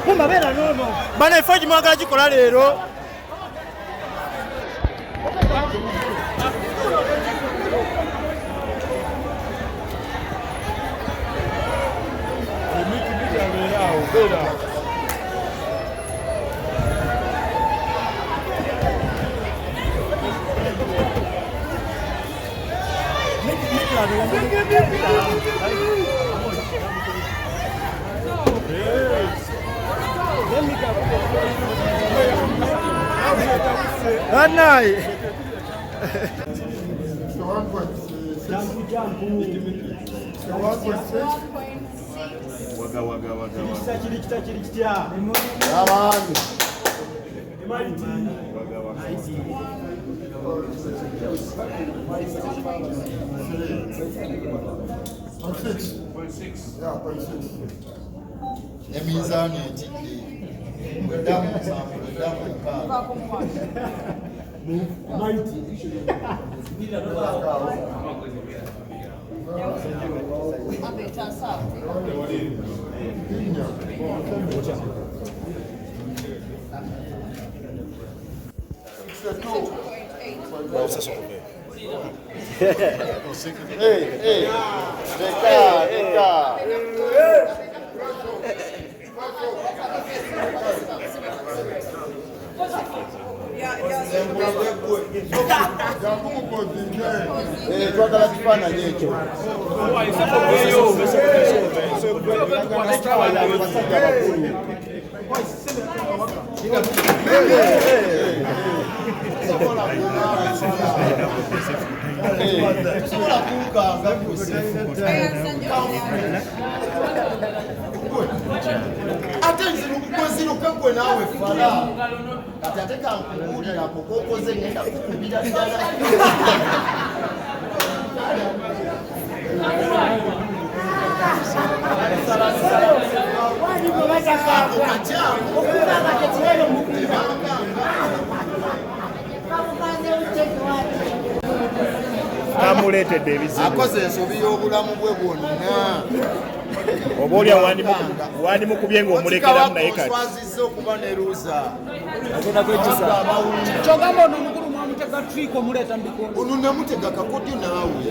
Puma bera no. Bana ifaji mwagala gikola leero. Emizani damu Hey, Attention, because you can't go now with Fala. Ate kankuulira kukokoze ngenda kukubira ddala. Kamuleetedde ebizibu. Akoze ensobi y'obulamu bwe bwonna. Oba olya wandimukubye ng'omulekeramu naye kati. Twazizza okuba ne Luuza. Kyogamba ono omukulu mwamutega triiko muleeta mbikondo. Ono namutega kakodyo naawe.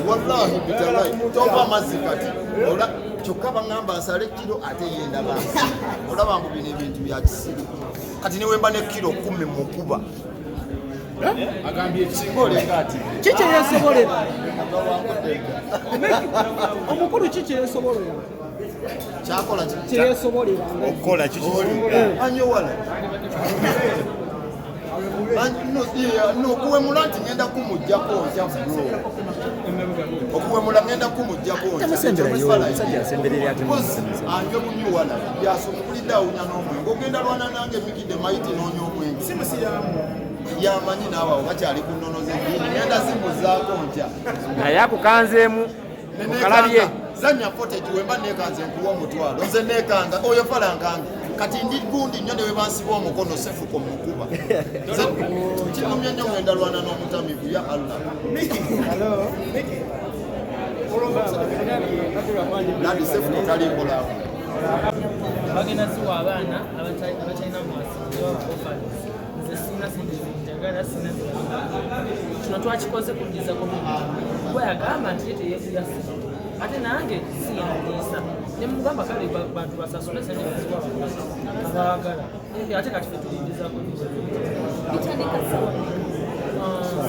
Wallahi bitalayi. Tova amazzi kati. Kyokka baŋŋamba asale kiro ate yenda bansi. Olaba mbu bino ebintu bya kisiru. Kati ne wemba ne kiro 10 mu kuba. Agambye ekisinga olenga ati. Kiki yeesobolera? Omukulu kiki yeesobolera? Kyakola kiki yeesobolera? Okukola kiki? Anyowala. Okuwemula nti ngenda kumuggyako nkya bro. Okuwemula ngenda kumuggyako nkya. Anje bunyuwala byasomulidde awunya n'omwenge. Ogenda lwana nange Mikide Maiti n'onya omwenge. Yamanyi naawe bakyali ku nnono z'eddiini ngenda zimuzaako ntya. Naye akukanzeemu mukalabye. Zanya footage wemba neekanze nkuwa omutwalo. Nze neekanga oyo falankanga. Kati ndi gundi nnyo ne we bansiba omukono sefuko mukuba. Kinomye nnyo ngenda lwana n'omutamivu ya Allah. Hello. Mikey. Nadi sefuko talimbolako. Bagenda ziwa abaana abatalina mwasi nze sina njagala sina kino twakikoze kuddiza gwe agamba nti ye teyeekuyasa ate nange siyandiisa ne mugamba kale bantu basasule seneziwa abaagala ate kati fe tulindizako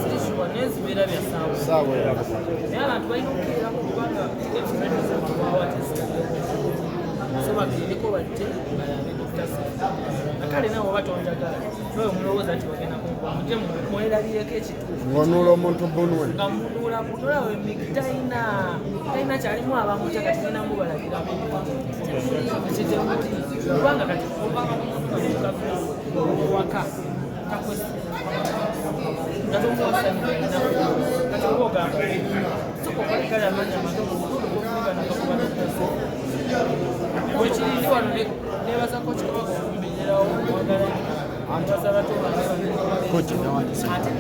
sirisuwa nezibeera byasaawa naye abantu balina okubeerako kubanga sobagiriko batte balambe dokitasi akale nawe batonjagala nawe mulowooza nti bagenda kumuje mwerabireko ekituufu Ngonuula omuntu bunwe. nga munula we Mikey talina kyalimu abamutya kati ninamu balagiramu ekitemuti kubanga kati waka kakwesi nga tomuwasanira kati oba ogamba agali amanya amato okufunika nakakuba n'okutasa bwekirindi wano nebaza koci kabaka okumbeererawo mwagala nbaza ate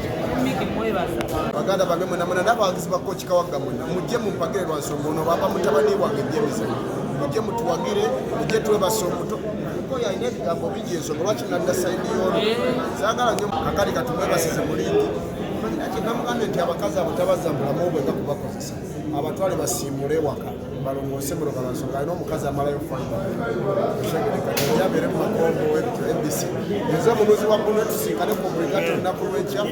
Mikey mwebaza baganda bange mwena mwena n'abawagizi ba koci Kawagga mwena mujje mumpagire lwa nsonga ono baba mutabani wange byemizanyo mujje mutuwagire mujje twebasa omuto kuko yalina ebigambo bingi ensonga lwaki nadda sayidi yono saagala nnyo akali katumwebasize mulindi namugambe nti abakazi abo tabazambulamu obwenga kubakozesa abatwale basiimule waka balongoose muloga lwansonga alina omukazi amalayo faida yabeere mu makombo webityo abc nze omunuzi wa ggulu netusinkane ku obuligato olunaku lwekya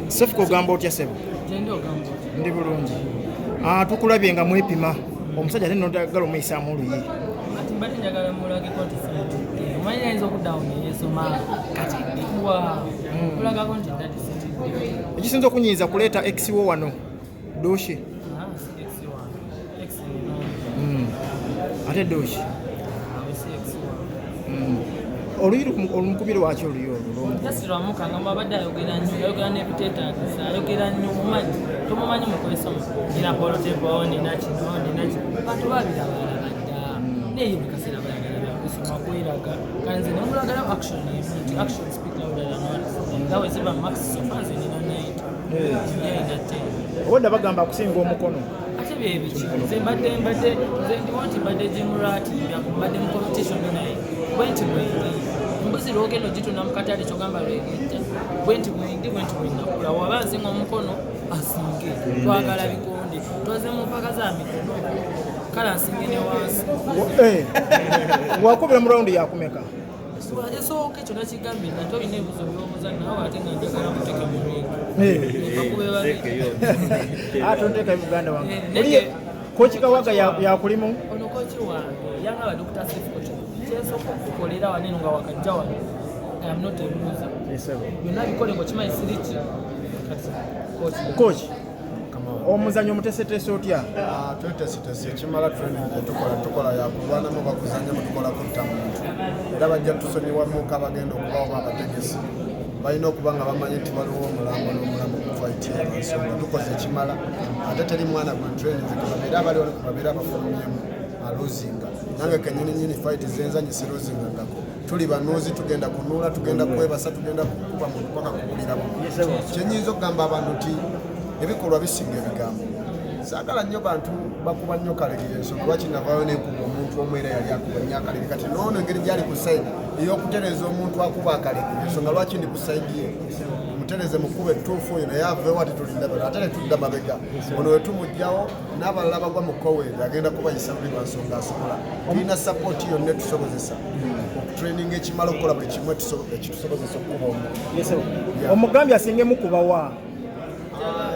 Sefuko ogamba otya Sebo? Ndi bulungi. Tukulabye nga mwepima omusajja ate notagala omuyisaamu oluyi. Ati mbadde njagala mulage kontisenti omanyi ayinza okuddawo neyesoma kati kulagako nti datisenti Ekisinza okunyiiza kuleeta exiwo wano dooshi ate dooshi oluyi olumukubire waki oluyi olwo jasirwamuka nga mwabadde ayogera nnyo ayogera n'ebiteetaagisa ayogera nnyo mumanyi tomumanyi mukwesoma nina polotebo nina kino nina bantu babirabalabadda naye bikaseera bayagala byakusoma kweraga kale nze nemulagala action nti action speak louder than words ngawe ziba max sofanze nina 9 obadde bagamba akusinga omukono ate byebiki nze mbadde ndiwonti mbadde jimurati mbadde mu competition naye bwenti bwendi mbuzi lwogenda ogitunda mu katale kyogamba lwegejja bwenti bwendi nakula waba nsinga omukono asinge twagala bikonde twaze mu mpaka za mikono kale asinge ne wansi wakubira mu raundi yakumeka esooka ekyo nakigambye nate olina ebizo byobuuza nawe ate nga njagala muteeka mu ringa tonteeka buganda wange koci Kawagga yakulimu ono koci wange yangaba Dr. Sefuko kyensooka okukolera waneno nga wakajja wano am not a loser byonna bikole ngaokimanyi siriki koci omuzanyo omuteeseteese otya tweteesetese ekimala training tukola yakulwanamu bakuzanyamu tukolako ttamuntu era bajja tusonyiwamuka bagenda okubawo abategesi balina okuba nga bamanyi nti waliwo omulambo n'omulamu kuvaitira ensonga tukoze ekimala ate teri mwana gwe training kubabeera abaliwo kubabeera abafulumyemu aluzinga nange kenyininyini fight zenzanyise luzingangako tuli banuuzi tugenda kunuula tugenda kwebasa tugenda kukuba muntu paka kuwuliramu kyenyinza okugamba abantu nti ebikolwa bisinga ebigambo saagala nnyo bantu bakuba nnyo kalegire ensonga lwaki navaayo nenkuba omuntu omu era yali akuba nnyo akalegire kati noono engeri gyali ku sayidi ey'okutereeza omuntu akuba akalegire ensonga lwaki ndi ku sayidi ye mutereze mukube ettuufu oyo naye aveewo ati tulindabera ate netudda mabega ono wetumugjawo n'abalala bagwa mu koweeri agenda kubayisa buli lwansonga asobola tulina sapooti yonna etusobozesa okutraininga ekimala okukola buli kimu ekitusobozesa okukuba omu omugambye asinge mukubawa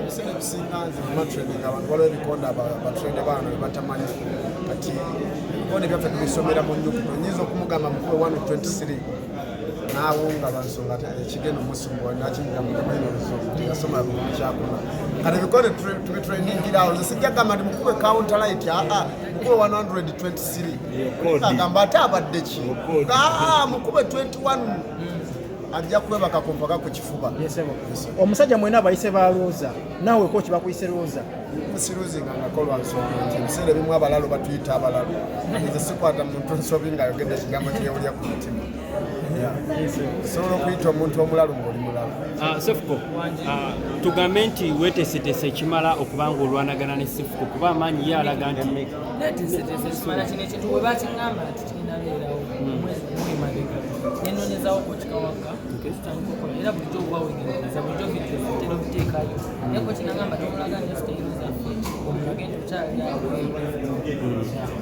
ebiseera ebisinga nze mumatraining abantu waliwo ebikonde abatraine baano batamanyi kati ebikonde byaffe tubisomera mu nyukuto nyinza okumugamba mukube 123 naawunga lwansonga ate ekigenda omusumbuwa nakimugambagamanyi oluzungu tegasoma kyakuna kati ebikonde tubitrainingirawo nze sijja gamba nti mukube counterlight mukube 123 agamba ate abadde ki mukube 21 ajja kwebaka kumpaka ku kifuba omusajja mwena abayise ba looza naawe koki bakuyise looza musiruzinga ngakolwa nsonga nti ebiseera ebimu abalalo batuyita abalalo nze sikwata muntu nsobi ngaayogedde ekigambo kyeyawulya ku mutima osobola okuyita omuntu omulalu ngaoli mulalu Sefuko tugambe nti weeteeseteese ekimala okubanga olwanagana ne Sefuko kuba amaanyi ye alaga nti neteeseteese ekimala kino ekintu bwe bakingamba nti kinabeerawo omwezi mabega nenoonyezawo koci Kawagga tutandika okukola era bulijjo obuba wegendereza bulijjo bitera obiteekayo naye koci nagamba tomulaga nesitayiro zaffe omulage nti okyaliawo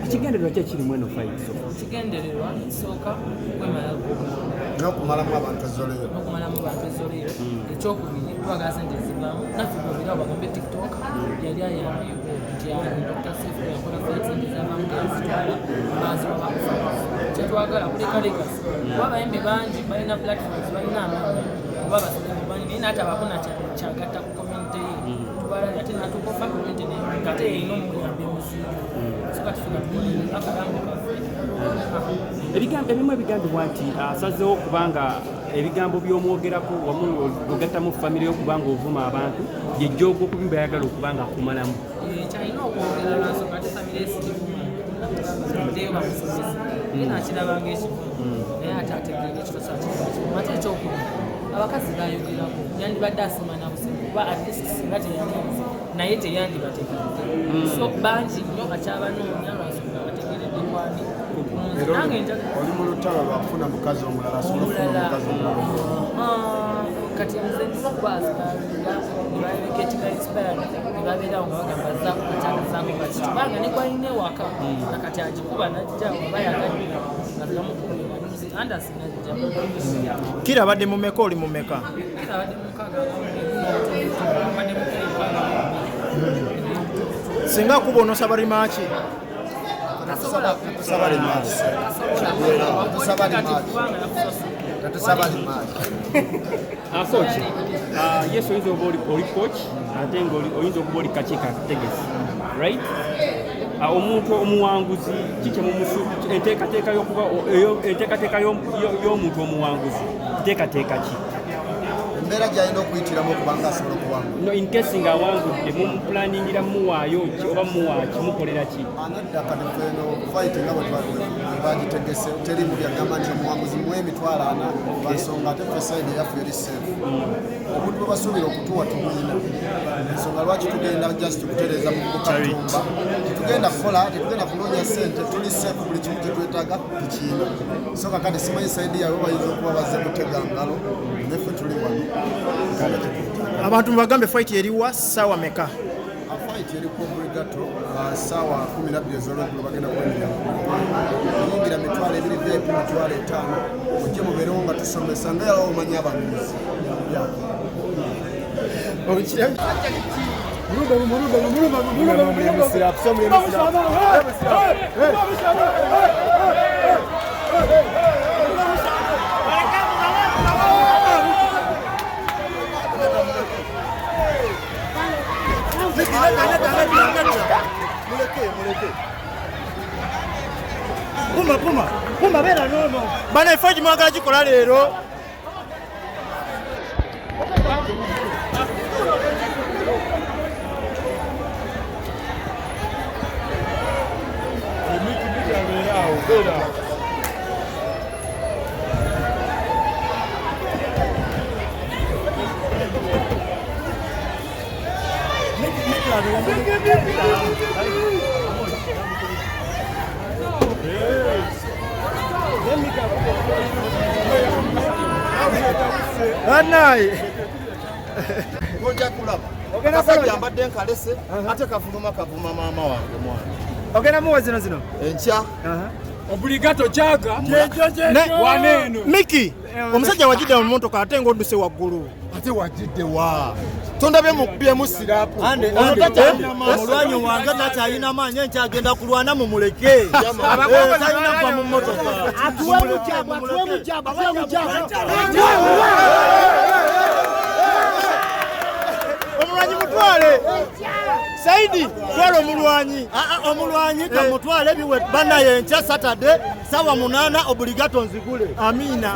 ekigendererwa ki ekirimu eno fight ekigendererwa ekisooka kwemalago n'okumalamu abantu ezoleero ekyokubiri twagala sente bamusangamu naffe bwebira bagambe tiktok yali ayambiwo nti Dr. Sefu yakola fensindi z'abamutezitwala baziwa bakufalisi kyetwagala kuleka legacy kuba abayimbi bangi balina platforms balina amaanyi oba basajjamu bangi naye natabako nakyagatta ku community ye tubalabye ate natukofa community ngate yeyina omuyambi emuziigo so kati fena tukolera akalambo kaffe ebimu ebigambibwa nti asazeewo okubanga ebigambo by'omwogerako wamu ogattamu famire y'okubanga ovuma abantu yejja ogw'okubimba ayagala okubanga akumalamu kyalina okwogera lwansonga ate famire esirivuma deyo bamusomesa naye nakirabanga ekivumu naye ate ategeera ekitosakimu ate ekyokuba abakazi bayogerako yandibadde asimana busimu kuba atleast singa teyandize naye teyandibategeredde so bangi nnyo akyabanoonya lwansonga bategeredde kwani oli mu lutalo lwafuna mukazi omulala asobola okufuna omukazi omulala kati nze ndibakubazibabira nebabeketika inspired nebabeerawo nga bagamba zaako kakyakazaako kati kubanga ne gwalina ewaka nakati agikuba najja oba yagadde ngazigamukubira Anderson najja Kira badde mumeka oli mumeka kira badde mukaga singa kuba onosaba limaki Coach, yes, oyinza okuba oli coach ate nga oyinza okuba oli kakiiko akategesi right omuntu omuwanguzi enteekateeka y'omuntu omuwanguzi nteekateeka ki embeera gy'alina okuyitiramu okubanga asobola okuwangula in case ng'awangudde mumupulaningira muwaayo ki oba muwaaki mukolera ki anadda kati feno fight nga bagitegese teri mu byagamba nti omuwanguzi muwe emitwalo 4 lwansonga ate ffe sayidi eyaffe eri seefu obuntu bwe basuubira okutuwa tubuyina ensonga lwaki tugenda just kutereeza mu bukatumba tetugenda kukola tetugenda kunoonya ssente tuli seefu buli kimu kyetwetaaga tukiina so kakati simanyi sayidi yawe bayinza okuba bazze kutega ngalo neffe tuli wano abantu mubagambe fight eriwa sawa meka fight eri ku Brigato sawa 12 ez'olweggulo bagenda kwenyigira yingira mitwalo 2 VIP mitwalo 5 ojje mubeerewo nga tusomesa nga yawo omanyi abanuzi Puma bera nono bana efaji mwagala gikola leero Anai ojja kulaba akasajja mbadde nkalese ate kavuma maama wange mwana ogenda muwa zino enkya Obligato jaga waneno Mikey omusajja wajidde mu motoka ate ng'odduse waggulu ate wajidde wa tondabye mu byemu sirapu omulwanyi wange takyalina maanyi enkyagenda kulwana mumuleke talina kuva mu motoka omulwanyi mutwale Saidi twala omulwanyi omulwanyi kamutwale biwe banaye enkya Saturday sawa 8 Obligato nzigule amina